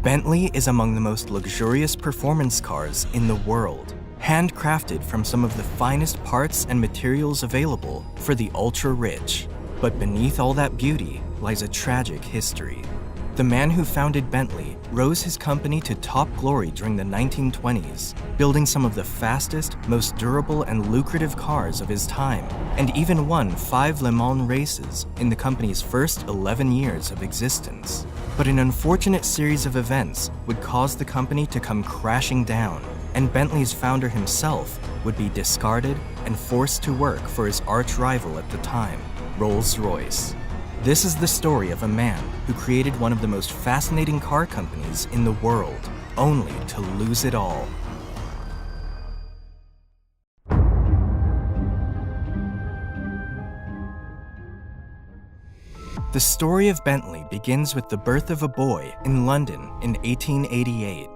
Bentley is among the most luxurious performance cars in the world, handcrafted from some of the finest parts and materials available for the ultra-rich. But beneath all that beauty lies a tragic history. The man who founded Bentley rose his company to top glory during the 1920s, building some of the fastest, most durable and lucrative cars of his time, and even won 5 Le Mans races in the company's first 11 years of existence. But an unfortunate series of events would cause the company to come crashing down, and Bentley's founder himself would be discarded and forced to work for his arch-rival at the time, Rolls-Royce. This is the story of a man who created one of the most fascinating car companies in the world, only to lose it all. The story of Bentley begins with the birth of a boy in London in 1888.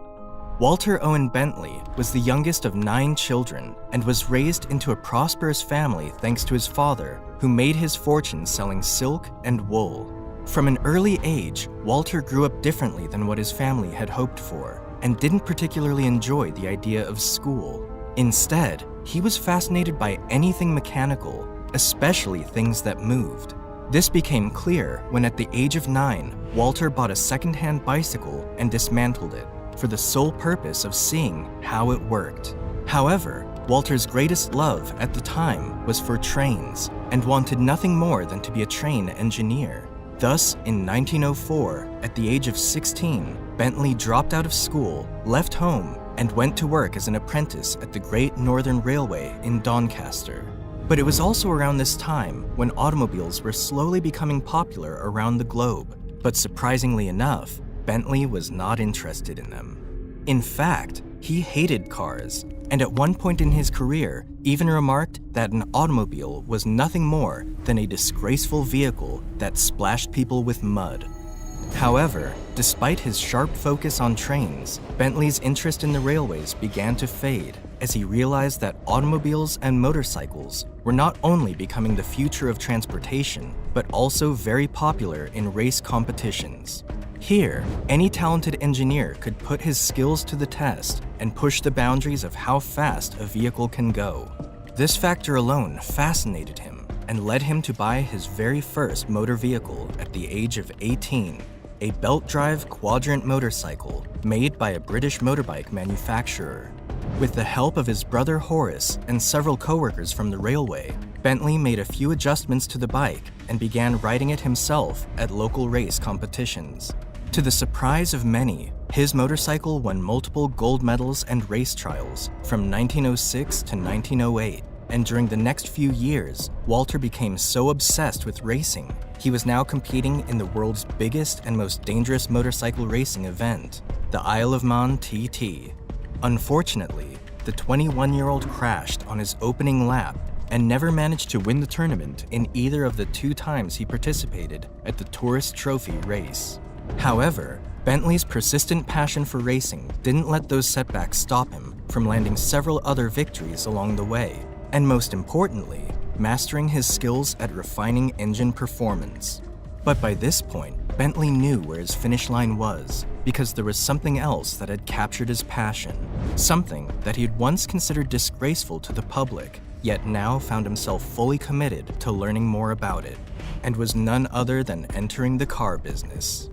Walter Owen Bentley was the youngest of 9 children and was raised into a prosperous family thanks to his father, who made his fortune selling silk and wool. From an early age, Walter grew up differently than what his family had hoped for, and didn't particularly enjoy the idea of school. Instead, he was fascinated by anything mechanical, especially things that moved. This became clear when at the age of 9, Walter bought a second-hand bicycle and dismantled it, for the sole purpose of seeing how it worked. However, Walter's greatest love at the time was for trains and wanted nothing more than to be a train engineer. Thus, in 1904, at the age of 16, Bentley dropped out of school, left home, and went to work as an apprentice at the Great Northern Railway in Doncaster. But it was also around this time when automobiles were slowly becoming popular around the globe. But surprisingly enough, Bentley was not interested in them. In fact, he hated cars, and at one point in his career even remarked that an automobile was nothing more than a disgraceful vehicle that splashed people with mud. However, despite his sharp focus on trains, Bentley's interest in the railways began to fade as he realized that automobiles and motorcycles were not only becoming the future of transportation, but also very popular in race competitions. Here, any talented engineer could put his skills to the test and push the boundaries of how fast a vehicle can go. This factor alone fascinated him and led him to buy his very first motor vehicle at the age of 18, a belt-drive quadrant motorcycle made by a British motorbike manufacturer. With the help of his brother Horace and several co-workers from the railway, Bentley made a few adjustments to the bike and began riding it himself at local race competitions. To the surprise of many, his motorcycle won multiple gold medals and race trials from 1906 to 1908, and during the next few years, Walter became so obsessed with racing, he was now competing in the world's biggest and most dangerous motorcycle racing event, the Isle of Man TT. Unfortunately, the 21-year-old crashed on his opening lap and never managed to win the tournament in either of the 2 times he participated at the Tourist Trophy race. However, Bentley's persistent passion for racing didn't let those setbacks stop him from landing several other victories along the way, and most importantly, mastering his skills at refining engine performance. But by this point, Bentley knew where his finish line was, because there was something else that had captured his passion, something that he had once considered disgraceful to the public, yet now found himself fully committed to learning more about it, and was none other than entering the car business.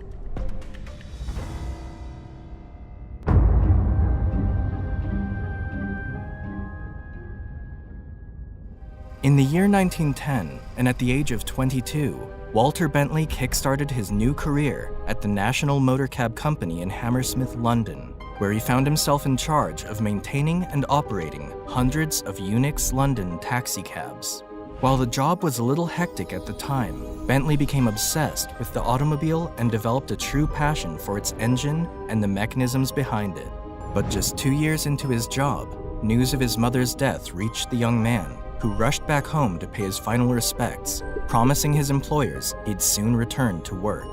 In the year 1910, and at the age of 22, Walter Bentley kickstarted his new career at the National Motor Cab Company in Hammersmith, London, where he found himself in charge of maintaining and operating hundreds of Unix London taxicabs. While the job was a little hectic at the time, Bentley became obsessed with the automobile and developed a true passion for its engine and the mechanisms behind it. But just 2 years into his job, news of his mother's death reached the young man, who rushed back home to pay his final respects, promising his employers he'd soon return to work.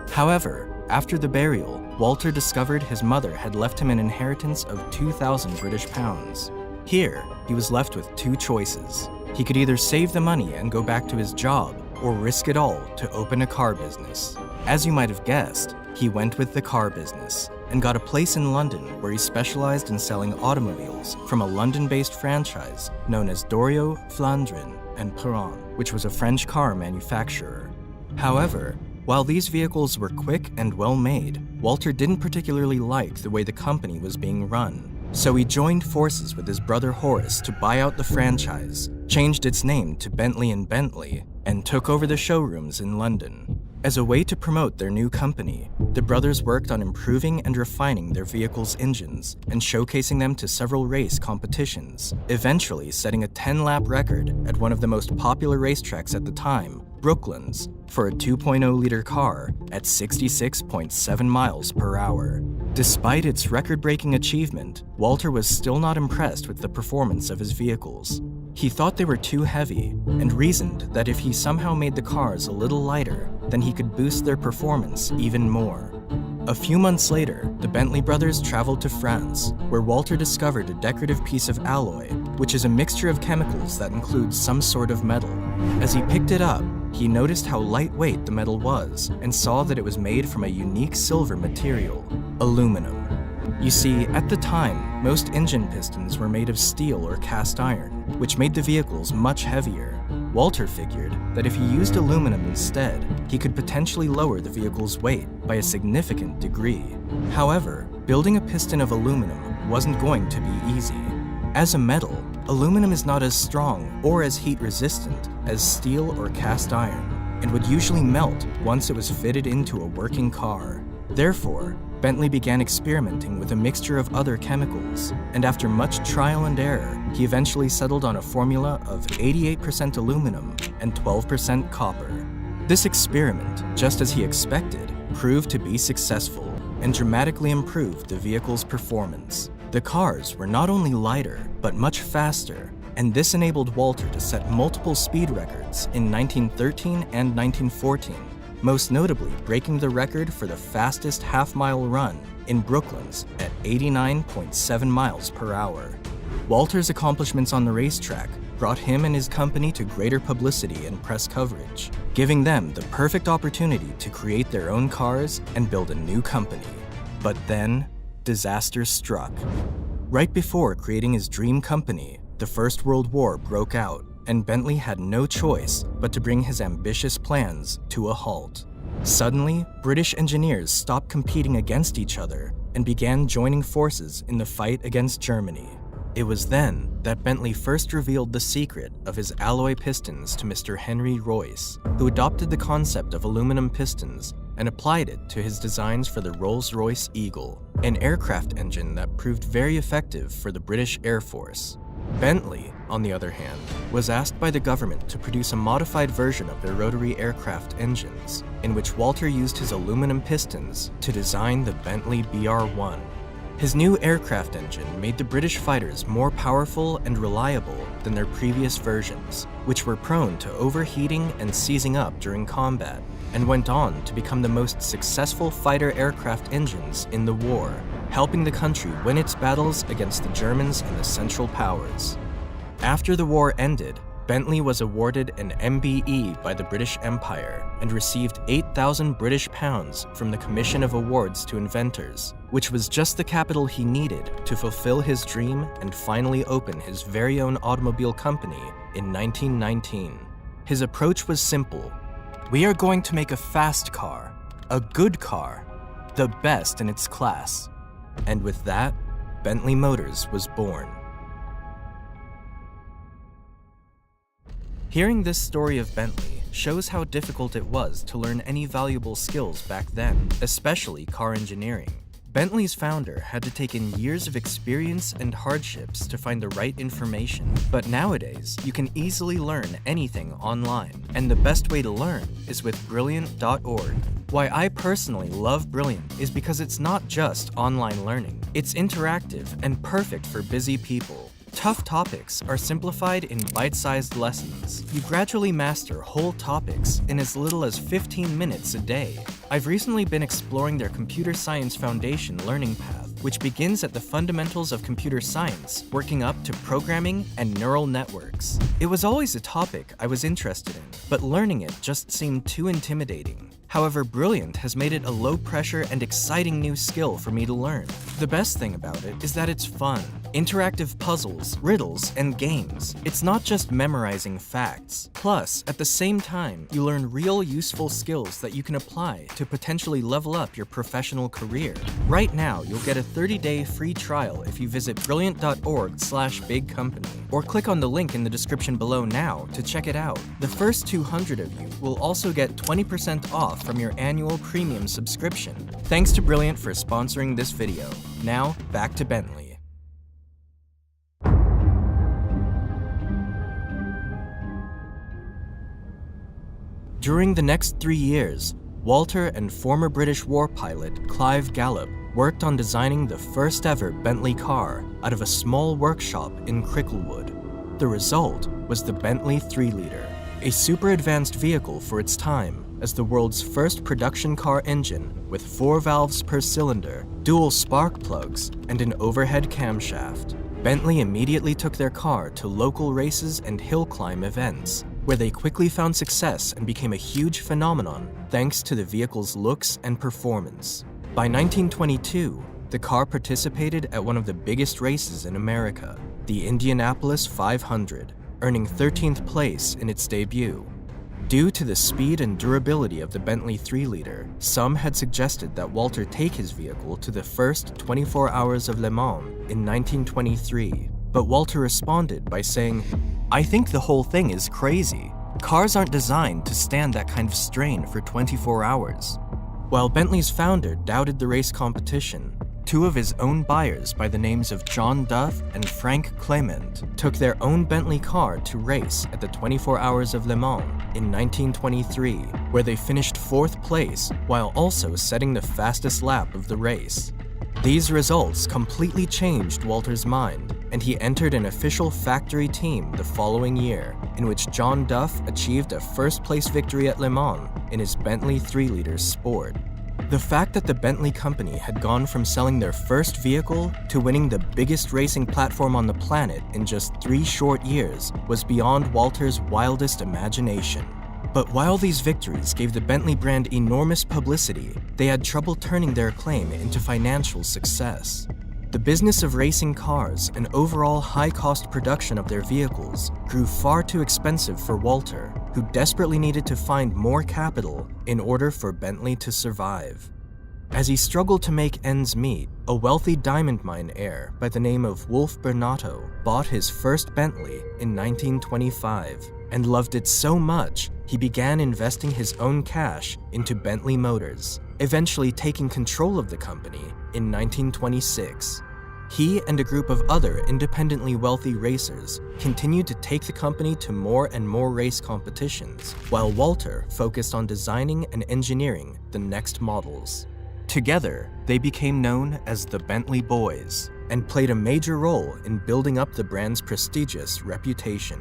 However, after the burial, Walter discovered his mother had left him an inheritance of 2,000 British pounds. Here, he was left with 2 choices. He could either save the money and go back to his job, or risk it all to open a car business. As you might have guessed, he went with the car business, and got a place in London where he specialized in selling automobiles from a London-based franchise known as Dorio, Flandrin, and Perron, which was a French car manufacturer. However, while these vehicles were quick and well-made, Walter didn't particularly like the way the company was being run. So he joined forces with his brother Horace to buy out the franchise, changed its name to Bentley & Bentley, and took over the showrooms in London. As a way to promote their new company, the brothers worked on improving and refining their vehicles' engines and showcasing them to several race competitions, eventually setting a 10-lap record at one of the most popular racetracks at the time, Brooklands, for a 2.0-liter car at 66.7 miles per hour. Despite its record-breaking achievement, Walter was still not impressed with the performance of his vehicles. He thought they were too heavy and reasoned that if he somehow made the cars a little lighter, then he could boost their performance even more. A few months later, the Bentley brothers traveled to France, where Walter discovered a decorative piece of alloy, which is a mixture of chemicals that includes some sort of metal. As he picked it up, he noticed how lightweight the metal was and saw that it was made from a unique silver material, aluminum. You see, at the time, most engine pistons were made of steel or cast iron, which made the vehicles much heavier. Walter figured that if he used aluminum instead, he could potentially lower the vehicle's weight by a significant degree. However, building a piston of aluminum wasn't going to be easy. As a metal, aluminum is not as strong or as heat-resistant as steel or cast iron, and would usually melt once it was fitted into a working car. Therefore, Bentley began experimenting with a mixture of other chemicals, and after much trial and error, he eventually settled on a formula of 88% aluminum and 12% copper. This experiment, just as he expected, proved to be successful and dramatically improved the vehicle's performance. The cars were not only lighter, but much faster, and this enabled Walter to set multiple speed records in 1913 and 1914, most notably breaking the record for the fastest half-mile run in Brooklands at 89.7 miles per hour. Walter's accomplishments on the racetrack brought him and his company to greater publicity and press coverage, giving them the perfect opportunity to create their own cars and build a new company. But then, disaster struck. Right before creating his dream company, the First World War broke out, and Bentley had no choice but to bring his ambitious plans to a halt. Suddenly, British engineers stopped competing against each other and began joining forces in the fight against Germany. It was then that Bentley first revealed the secret of his alloy pistons to Mr. Henry Royce, who adopted the concept of aluminum pistons and applied it to his designs for the Rolls-Royce Eagle, an aircraft engine that proved very effective for the British Air Force. Bentley, on the other hand, was asked by the government to produce a modified version of their rotary aircraft engines, in which Walter used his aluminum pistons to design the Bentley BR-1. His new aircraft engine made the British fighters more powerful and reliable than their previous versions, which were prone to overheating and seizing up during combat, and went on to become the most successful fighter aircraft engines in the war, helping the country win its battles against the Germans and the Central Powers. After the war ended, Bentley was awarded an MBE by the British Empire and received 8,000 British pounds from the Commission of Awards to Inventors, which was just the capital he needed to fulfill his dream and finally open his very own automobile company in 1919. His approach was simple. We are going to make a fast car, a good car, the best in its class. And with that, Bentley Motors was born. Hearing this story of Bentley shows how difficult it was to learn any valuable skills back then, especially car engineering. Bentley's founder had to take in years of experience and hardships to find the right information. But nowadays, you can easily learn anything online, and the best way to learn is with Brilliant.org. Why I personally love Brilliant is because it's not just online learning. It's interactive and perfect for busy people. Tough topics are simplified in bite-sized lessons. You gradually master whole topics in as little as 15 minutes a day. I've recently been exploring their Computer Science Foundation learning path, which begins at the fundamentals of computer science, working up to programming and neural networks. It was always a topic I was interested in, but learning it just seemed too intimidating. However, Brilliant has made it a low-pressure and exciting new skill for me to learn. The best thing about it is that it's fun. Interactive puzzles, riddles, and games. It's not just memorizing facts. Plus, at the same time, you learn real useful skills that you can apply to potentially level up your professional career. Right now, you'll get a 30-day free trial if you visit brilliant.org/bigcompany or click on the link in the description below now to check it out. The first 200 of you will also get 20% off from your annual premium subscription. Thanks to Brilliant for sponsoring this video. Now, back to Bentley. During the next 3 years, Walter and former British war pilot Clive Gallup worked on designing the first ever Bentley car out of a small workshop in Cricklewood. The result was the Bentley 3-liter, a super advanced vehicle for its time as the world's first production car engine with 4 valves per cylinder, dual spark plugs, and an overhead camshaft. Bentley immediately took their car to local races and hill climb events, where they quickly found success and became a huge phenomenon thanks to the vehicle's looks and performance. By 1922, the car participated at one of the biggest races in America, the Indianapolis 500, earning 13th place in its debut. Due to the speed and durability of the Bentley 3-liter, some had suggested that Walter take his vehicle to the first 24 Hours of Le Mans in 1923, but Walter responded by saying, "I think the whole thing is crazy. Cars aren't designed to stand that kind of strain for 24 hours. While Bentley's founder doubted the race competition, 2 of his own buyers by the names of John Duff and Frank Clement took their own Bentley car to race at the 24 Hours of Le Mans in 1923, where they finished 4th place while also setting the fastest lap of the race. These results completely changed Walter's mind, and he entered an official factory team the following year, in which John Duff achieved a first-place victory at Le Mans in his Bentley 3-liter Sport. The fact that the Bentley company had gone from selling their first vehicle to winning the biggest racing platform on the planet in just 3 short years was beyond Walter's wildest imagination. But while these victories gave the Bentley brand enormous publicity, they had trouble turning their acclaim into financial success. The business of racing cars and overall high-cost production of their vehicles grew far too expensive for Walter, who desperately needed to find more capital in order for Bentley to survive. As he struggled to make ends meet, a wealthy diamond mine heir by the name of Wolf Bernato bought his first Bentley in 1925 and loved it so much he began investing his own cash into Bentley Motors, eventually taking control of the company in 1926. He and a group of other independently wealthy racers continued to take the company to more and more race competitions, while Walter focused on designing and engineering the next models. Together, they became known as the Bentley Boys and played a major role in building up the brand's prestigious reputation.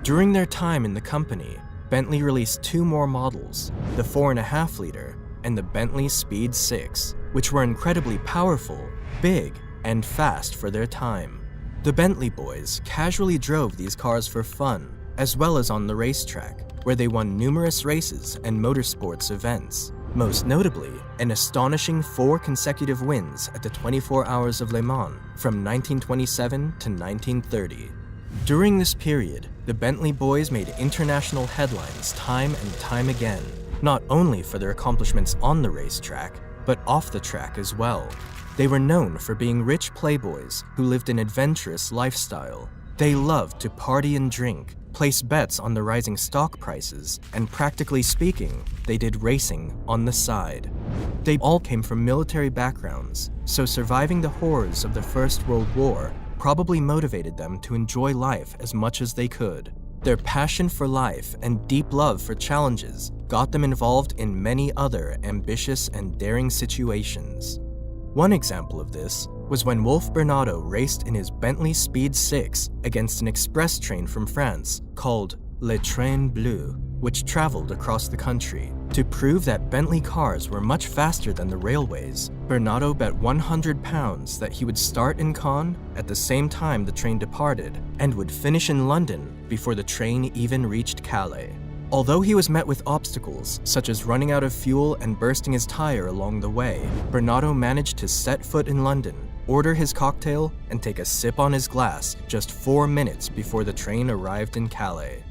During their time in the company, Bentley released 2 more models, the 4.5-liter and the Bentley Speed 6, which were incredibly powerful, big, and fast for their time. The Bentley Boys casually drove these cars for fun, as well as on the racetrack, where they won numerous races and motorsports events, most notably an astonishing 4 consecutive wins at the 24 Hours of Le Mans from 1927 to 1930. During this period, the Bentley Boys made international headlines time and time again, not only for their accomplishments on the racetrack, but off the track as well. They were known for being rich playboys who lived an adventurous lifestyle. They loved to party and drink, place bets on the rising stock prices, and practically speaking, they did racing on the side. They all came from military backgrounds, so surviving the horrors of the First World War probably motivated them to enjoy life as much as they could. Their passion for life and deep love for challenges got them involved in many other ambitious and daring situations. One example of this was when Wolf Bernato raced in his Bentley Speed 6 against an express train from France called Le Train Bleu, which traveled across the country. To prove that Bentley cars were much faster than the railways, Bernato bet £100 that he would start in Caen at the same time the train departed and would finish in London before the train even reached Calais. Although he was met with obstacles, such as running out of fuel and bursting his tire along the way, Bernardo managed to set foot in London, order his cocktail, and take a sip on his glass just 4 minutes before the train arrived in Calais.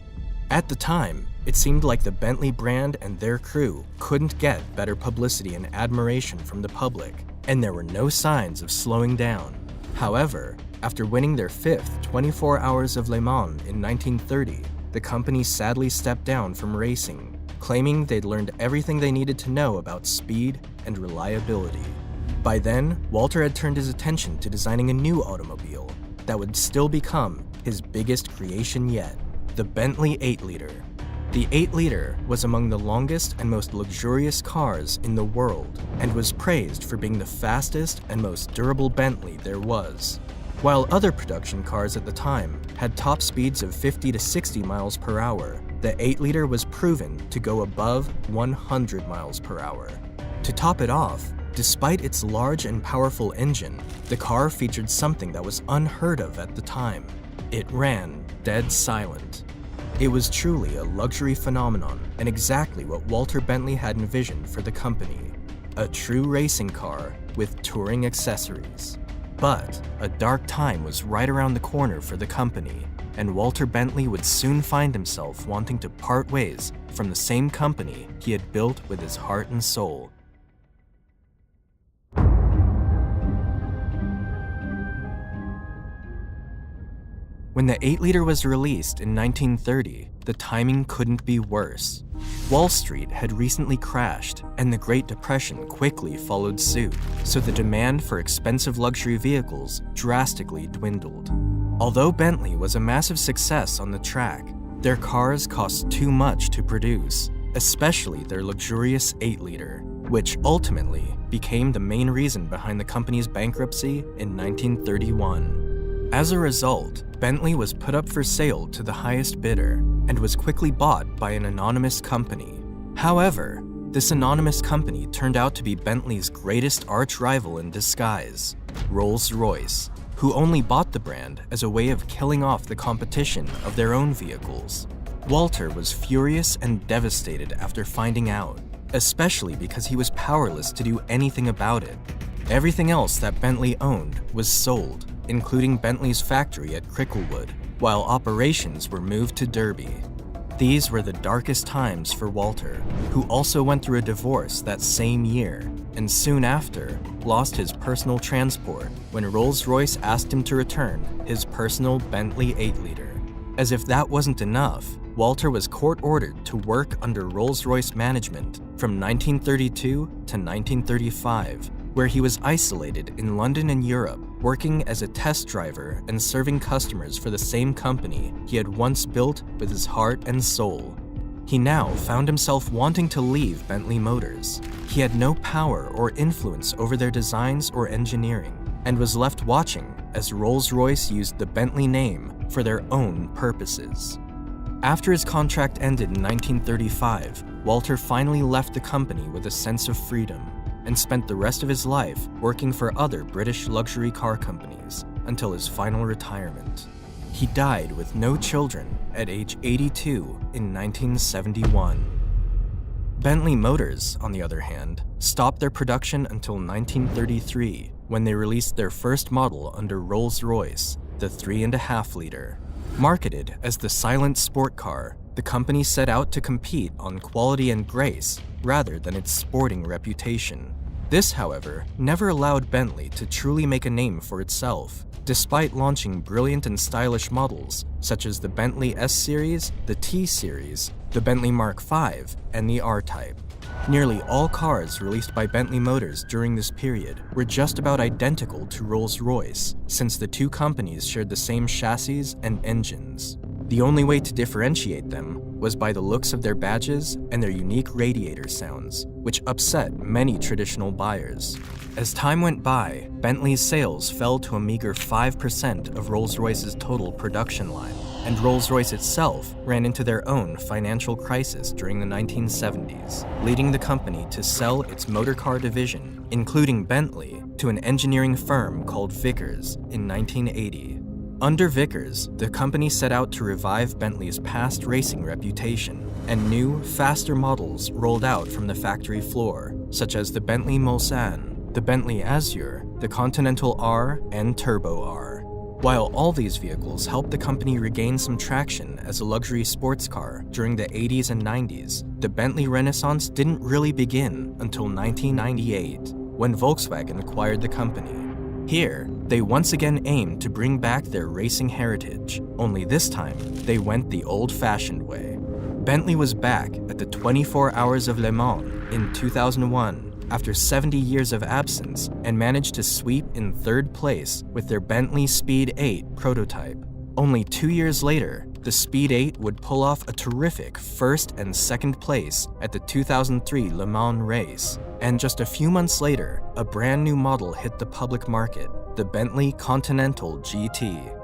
At the time, it seemed like the Bentley brand and their crew couldn't get better publicity and admiration from the public, and there were no signs of slowing down. However, after winning their 5th 24 Hours of Le Mans in 1930, the company sadly stepped down from racing, claiming they'd learned everything they needed to know about speed and reliability. By then, Walter had turned his attention to designing a new automobile that would still become his biggest creation yet, the Bentley 8-liter. The 8-liter was among the longest and most luxurious cars in the world and was praised for being the fastest and most durable Bentley there was. While other production cars at the time had top speeds of 50 to 60 miles per hour, the 8-liter was proven to go above 100 miles per hour. To top it off, despite its large and powerful engine, the car featured something that was unheard of at the time. It ran dead silent. It was truly a luxury phenomenon and exactly what Walter Bentley had envisioned for the company, a true racing car with touring accessories. But a dark time was right around the corner for the company, and Walter Bentley would soon find himself wanting to part ways from the same company he had built with his heart and soul. When the 8-liter was released in 1930, the timing couldn't be worse. Wall Street had recently crashed, and the Great Depression quickly followed suit, so the demand for expensive luxury vehicles drastically dwindled. Although Bentley was a massive success on the track, their cars cost too much to produce, especially their luxurious 8-liter, which ultimately became the main reason behind the company's bankruptcy in 1931. As a result, Bentley was put up for sale to the highest bidder and was quickly bought by an anonymous company. However, this anonymous company turned out to be Bentley's greatest arch-rival in disguise, Rolls-Royce, who only bought the brand as a way of killing off the competition of their own vehicles. Walter was furious and devastated after finding out, especially because he was powerless to do anything about it. Everything else that Bentley owned was sold, including Bentley's factory at Cricklewood, while operations were moved to Derby. These were the darkest times for Walter, who also went through a divorce that same year, and soon after, lost his personal transport when Rolls-Royce asked him to return his personal Bentley 8-liter. As if that wasn't enough, Walter was court-ordered to work under Rolls-Royce management from 1932 to 1935, where he was isolated in London and Europe, working as a test driver and serving customers for the same company he had once built with his heart and soul. He now found himself wanting to leave Bentley Motors. He had no power or influence over their designs or engineering, and was left watching as Rolls-Royce used the Bentley name for their own purposes. After his contract ended in 1935, Walter finally left the company with a sense of freedom, and spent the rest of his life working for other British luxury car companies until his final retirement. He died with no children at age 82 in 1971. Bentley Motors, on the other hand, stopped their production until 1933, when they released their first model under Rolls-Royce, the 3.5-liter. Marketed as the silent sport car, the company set out to compete on quality and grace rather than its sporting reputation. This, however, never allowed Bentley to truly make a name for itself, despite launching brilliant and stylish models such as the Bentley S-Series, the T-Series, the Bentley Mark V, and the R-Type. Nearly all cars released by Bentley Motors during this period were just about identical to Rolls-Royce, since the two companies shared the same chassis and engines. The only way to differentiate them was by the looks of their badges and their unique radiator sounds, which upset many traditional buyers. As time went by, Bentley's sales fell to a meager 5% of Rolls-Royce's total production line, and Rolls-Royce itself ran into their own financial crisis during the 1970s, leading the company to sell its motorcar division, including Bentley, to an engineering firm called Vickers in 1980. Under Vickers, the company set out to revive Bentley's past racing reputation, and new, faster models rolled out from the factory floor, such as the Bentley Mulsanne, the Bentley Azure, the Continental R, and Turbo R. While all these vehicles helped the company regain some traction as a luxury sports car during the 80s and 90s, the Bentley Renaissance didn't really begin until 1998, when Volkswagen acquired the company. Here, they once again aimed to bring back their racing heritage, only this time, they went the old-fashioned way. Bentley was back at the 24 Hours of Le Mans in 2001 after 70 years of absence and managed to sweep in third place with their Bentley Speed 8 prototype. Only 2 years later, the Speed 8 would pull off a terrific first and second place at the 2003 Le Mans race. And just a few months later, a brand new model hit the public market, the Bentley Continental GT.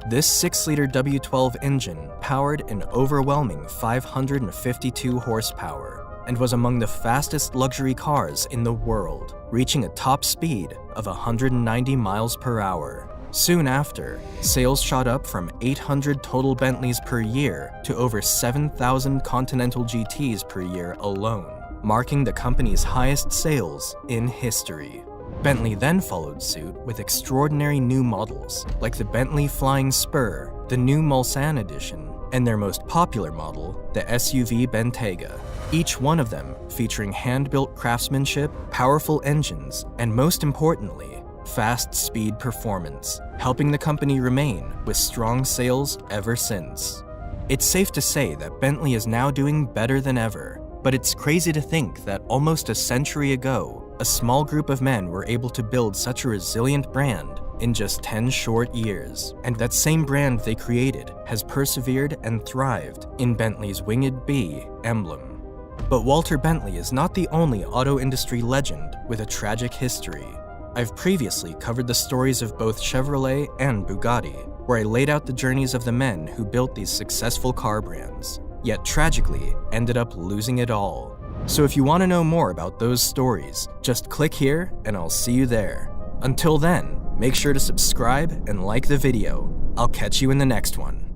This 6-liter W12 engine powered an overwhelming 552 horsepower and was among the fastest luxury cars in the world, reaching a top speed of 190 miles per hour. Soon after, sales shot up from 800 total Bentleys per year to over 7,000 Continental GTs per year alone, marking the company's highest sales in history. Bentley then followed suit with extraordinary new models like the Bentley Flying Spur, the new Mulsanne edition, and their most popular model, the SUV Bentayga, each one of them featuring hand-built craftsmanship, powerful engines, and most importantly, fast speed performance, helping the company remain with strong sales ever since. It's safe to say that Bentley is now doing better than ever, but it's crazy to think that almost a century ago, a small group of men were able to build such a resilient brand in just 10 short years, and that same brand they created has persevered and thrived in Bentley's Winged Bee emblem. But Walter Bentley is not the only auto industry legend with a tragic history. I've previously covered the stories of both Chevrolet and Bugatti, where I laid out the journeys of the men who built these successful car brands, yet tragically ended up losing it all. So if you want to know more about those stories, just click here and I'll see you there. Until then, make sure to subscribe and like the video. I'll catch you in the next one.